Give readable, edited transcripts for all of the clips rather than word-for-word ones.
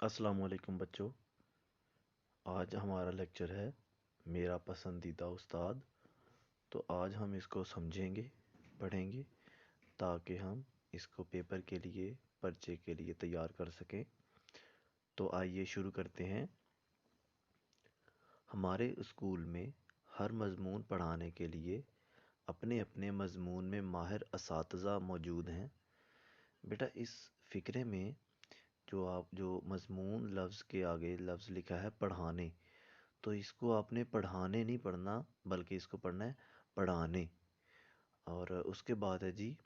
अस्सलाम वालेकुम बच्चों। आज हमारा लेक्चर है मेरा पसंदीदा उस्ताद। तो आज हम इसको समझेंगे, पढ़ेंगे, ताकि हम इसको पेपर के लिए, पर्चे के लिए तैयार कर सकें। तो आइए शुरू करते हैं। हमारे स्कूल में हर मज़मून पढ़ाने के लिए अपने अपने मज़मून में माहिर असातिज़ा मौजूद हैं। बेटा, इस फ़िक्रे में जो मज़मून लफ्ज़ के आगे लफ्ज़ लिखा है पढ़ाने, तो इसको आपने पढ़ाने नहीं पढ़ना, बल्कि इसको पढ़ना है पढ़ाने। और उसके बाद है जी,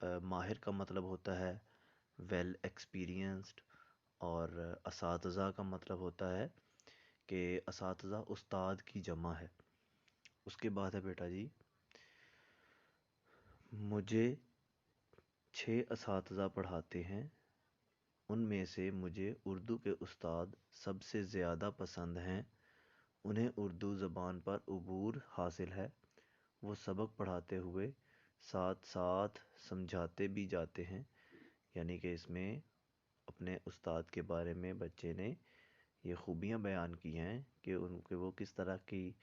माहिर का मतलब होता है वेल एक्सपीरियंस्ड। और असातिज़ा का मतलब होता है कि असातिज़ा उस्ताद की जमा है। उसके बाद है बेटा जी, मुझे 6 असातिज़ा पढ़ाते हैं। उनमें से मुझे उर्दू के उस्ताद सबसे ज़्यादा पसंद हैं। उन्हें उर्दू ज़बान पर अबूर हासिल है। वो सबक पढ़ाते हुए साथ साथ समझाते भी जाते हैं। यानी कि इसमें अपने उस्ताद के बारे में बच्चे ने ये खूबियाँ बयान की हैं कि उनके वो किस तरह की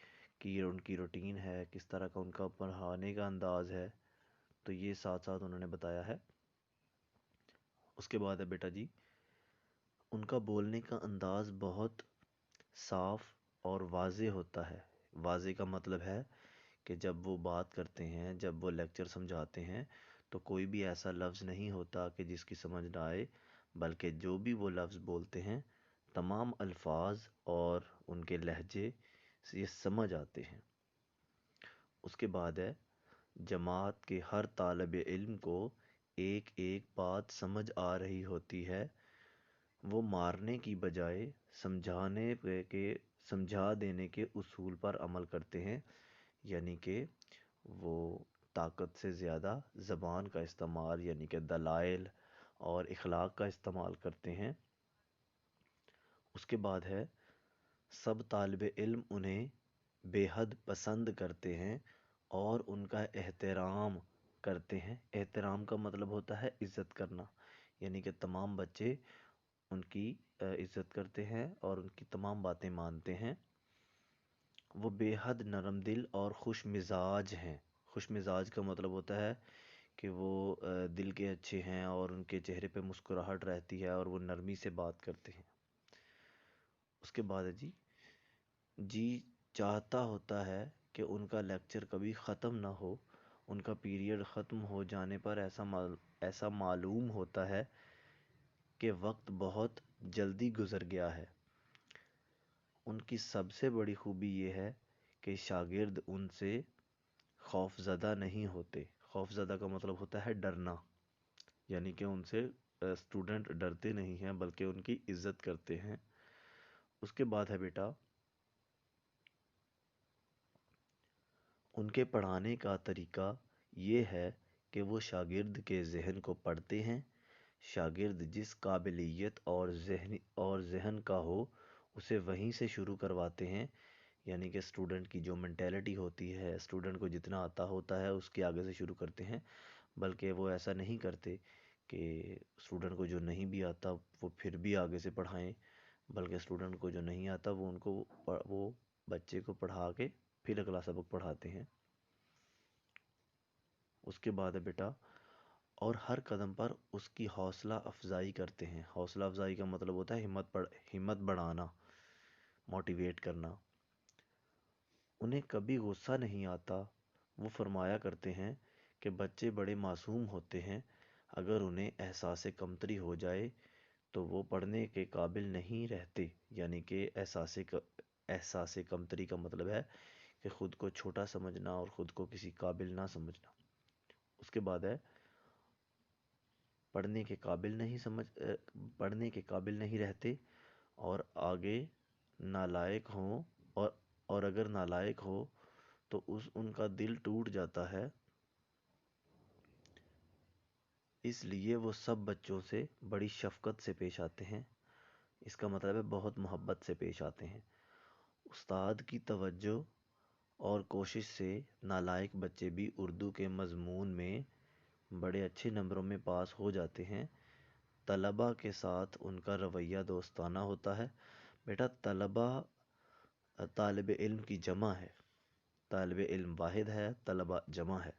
उनकी रूटीन है, किस तरह का उनका पढ़ाने का अंदाज़ है। तो ये साथ साथ उन्होंने बताया है। उसके बाद है बेटा जी, उनका बोलने का अंदाज़ बहुत साफ और वाज़े होता है। वाज़े का मतलब है कि जब वो बात करते हैं, जब वो लेक्चर समझाते हैं, तो कोई भी ऐसा लफ्ज़ नहीं होता कि जिसकी समझ ना आए, बल्कि जो भी वो लफ्ज़ बोलते हैं, तमाम अल्फाज और उनके लहजे से ये समझ आते हैं। उसके बाद है, जमात के हर तालिब इल्म को एक एक बात समझ आ रही होती है। वो मारने की बजाय समझा देने के उसूल पर अमल करते हैं। यानी कि वो ताकत से ज़्यादा ज़बान का इस्तेमाल, यानी कि दलाइल और इखलाक का इस्तेमाल करते हैं। उसके बाद है, सब तालिब इल्म उन्हें बेहद पसंद करते हैं और उनका एहतराम करते हैं। एहतराम का मतलब होता है इज़्ज़त करना। यानी कि तमाम बच्चे उनकी इज़्ज़त करते हैं और उनकी तमाम बातें मानते हैं। वो बेहद नरम दिल और खुश मिजाज हैं। खुश मिजाज का मतलब होता है कि वो दिल के अच्छे हैं और उनके चेहरे पे मुस्कुराहट रहती है और वो नरमी से बात करते हैं। उसके बाद है जी, जी चाहता होता है कि उनका लेक्चर कभी ख़त्म ना हो। उनका पीरियड ख़त्म हो जाने पर ऐसा मालूम होता है कि वक्त बहुत जल्दी गुज़र गया है। उनकी सबसे बड़ी खूबी ये है कि शागिर्द उनसे खौफज़दा नहीं होते। खौफज़दा का मतलब होता है डरना। यानी कि उनसे स्टूडेंट डरते नहीं हैं, बल्कि उनकी इज़्ज़त करते हैं। उसके बाद है बेटा, उनके पढ़ाने का तरीका ये है कि वो शागिर्द के ज़हन को पढ़ते हैं। शागिर्द जिस काबिलियत और ज़हन का हो, उसे वहीं से शुरू करवाते हैं। यानी कि स्टूडेंट की जो मेंटेलिटी होती है, स्टूडेंट को जितना आता होता है उसके आगे से शुरू करते हैं। बल्कि वो ऐसा नहीं करते कि स्टूडेंट को जो नहीं भी आता वो फिर भी आगे से पढ़ाएं। बल्कि स्टूडेंट को जो नहीं आता वो बच्चे को पढ़ा के फिर अगला सबक पढ़ाते हैं। उसके बाद है बेटा, और हर कदम पर उसकी हौसला अफजाई करते हैं। हौसला अफजाई का मतलब होता है हिम्मत बढ़ाना, मोटिवेट करना। उन्हें कभी गुस्सा नहीं आता। वो फरमाया करते हैं कि बच्चे बड़े मासूम होते हैं। अगर उन्हें एहसास कमतरी हो जाए तो वो पढ़ने के काबिल नहीं रहते। यानी कि एहसास कमतरी का मतलब है कि ख़ुद को छोटा समझना और ख़ुद को किसी काबिल ना समझना। उसके बाद है, पढ़ने के काबिल नहीं रहते और आगे नालायक हों। और अगर नालायक हो तो उनका दिल टूट जाता है। इसलिए वो सब बच्चों से बड़ी शफ़क़त से पेश आते हैं। इसका मतलब है बहुत मोहब्बत से पेश आते हैं। उस्ताद की तवज्जो और कोशिश से नालायक बच्चे भी उर्दू के मज़मून में बड़े अच्छे नंबरों में पास हो जाते हैं। طلبہ کے ساتھ ان کا رویہ دوستانہ ہوتا ہے۔ بیٹا طلبہ طالب علم کی جمع ہے، طالب علم واحد ہے، طلبہ جمع ہے۔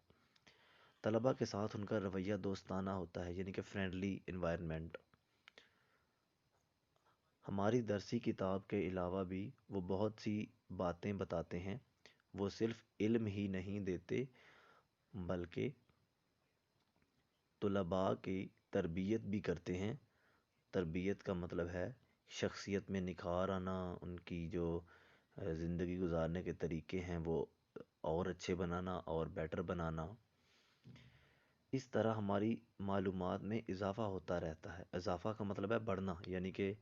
طلبہ کے ساتھ ان کا رویہ دوستانہ ہوتا ہے، یعنی کہ فرینڈلی انوائرمنٹ۔ ہماری درسی کتاب کے علاوہ بھی وہ بہت سی باتیں بتاتے ہیں۔ وہ صرف علم ہی نہیں دیتے بلکہ طلباء کی تربیت بھی کرتے ہیں۔ تربیت کا مطلب ہے شخصیت میں نکھار آنا، ان کی جو زندگی گزارنے کے طریقے ہیں وہ اور اچھے بنانا اور بیٹر بنانا۔ اس طرح ہماری معلومات میں اضافہ ہوتا رہتا ہے۔ اضافہ کا مطلب ہے بڑھنا، یعنی کہ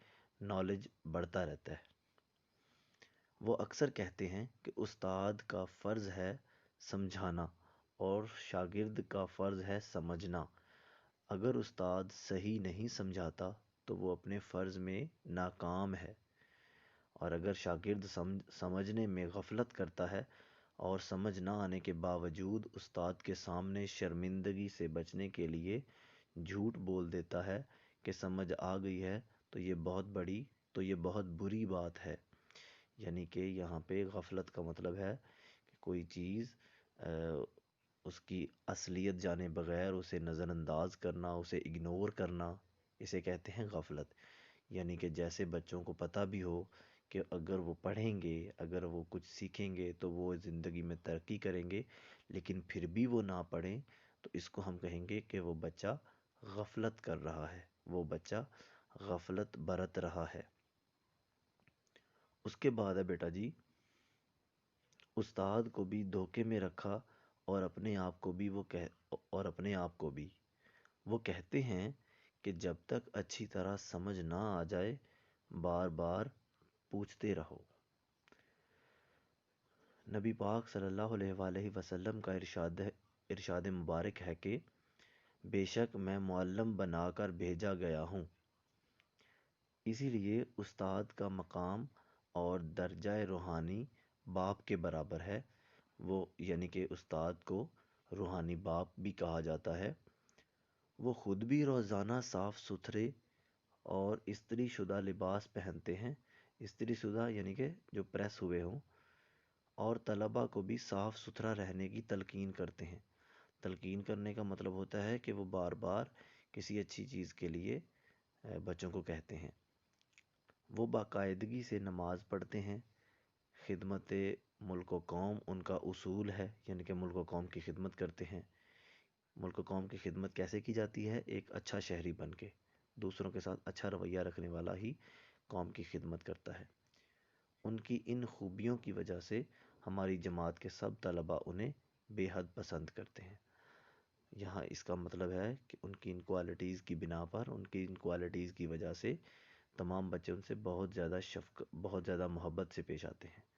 نالج بڑھتا رہتا ہے۔ وہ اکثر کہتے ہیں کہ استاد کا فرض ہے سمجھانا اور شاگرد کا فرض ہے سمجھنا۔ اگر استاد صحیح نہیں سمجھاتا تو وہ اپنے فرض میں ناکام ہے، اور اگر شاگرد سمجھنے میں غفلت کرتا ہے اور سمجھ نہ آنے کے باوجود استاد کے سامنے شرمندگی سے بچنے کے لیے جھوٹ بول دیتا ہے کہ سمجھ آ گئی ہے، تو یہ بہت بری بات ہے۔ یعنی کہ یہاں پہ غفلت کا مطلب ہے کہ کوئی چیز اس کی اصلیت جانے بغیر اسے نظر انداز کرنا، اسے اگنور کرنا، اسے کہتے ہیں غفلت۔ یعنی کہ جیسے بچوں کو پتہ بھی ہو کہ اگر وہ پڑھیں گے، اگر وہ کچھ سیکھیں گے تو وہ زندگی میں ترقی کریں گے، لیکن پھر بھی وہ نہ پڑھیں تو اس کو ہم کہیں گے کہ وہ بچہ غفلت کر رہا ہے، وہ بچہ غفلت برت رہا ہے۔ اس کے بعد ہے بیٹا جی، استاد کو بھی دھوکے میں رکھا اور اپنے آپ کو بھی وہ کہتے ہیں کہ جب تک اچھی طرح سمجھ نہ آ جائے بار بار پوچھتے رہو۔ نبی پاک صلی اللہ علیہ وآلہ وسلم کا ارشاد مبارک ہے کہ بے شک میں معلم بنا کر بھیجا گیا ہوں۔ اسی لیے استاد کا مقام اور درجہ روحانی باپ کے برابر ہے۔ وہ یعنی کہ استاد کو روحانی باپ بھی کہا جاتا ہے۔ وہ خود بھی روزانہ صاف ستھرے اور استری شدہ لباس پہنتے ہیں۔ استری شدہ یعنی کہ جو پریس ہوئے ہوں، اور طلبہ کو بھی صاف ستھرا رہنے کی تلقین کرتے ہیں۔ تلقین کرنے کا مطلب ہوتا ہے کہ وہ بار بار کسی اچھی چیز کے لیے بچوں کو کہتے ہیں۔ وہ باقاعدگی سے نماز پڑھتے ہیں۔ خدمت ملک و قوم ان کا اصول ہے، یعنی کہ ملک و قوم کی خدمت کرتے ہیں۔ ملک و قوم کی خدمت کیسے کی جاتی ہے؟ ایک اچھا شہری بن کے، دوسروں کے ساتھ اچھا رویہ رکھنے والا ہی قوم کی خدمت کرتا ہے۔ ان کی ان خوبیوں کی وجہ سے ہماری جماعت کے سب طلباء انہیں بے حد پسند کرتے ہیں۔ یہاں اس کا مطلب ہے کہ ان کی ان کوالٹیز کی بنا پر، ان کی ان کوالٹیز کی وجہ سے تمام بچے ان سے بہت زیادہ محبت سے پیش آتے ہیں۔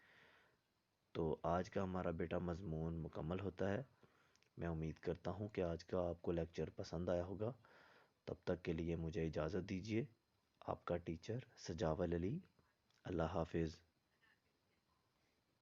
تو آج کا ہمارا بیٹا مضمون مکمل ہوتا ہے۔ میں امید کرتا ہوں کہ آج کا آپ کو لیکچر پسند آیا ہوگا۔ تب تک کے لیے مجھے اجازت دیجیے۔ آپ کا ٹیچر سجاول علی۔ اللہ حافظ۔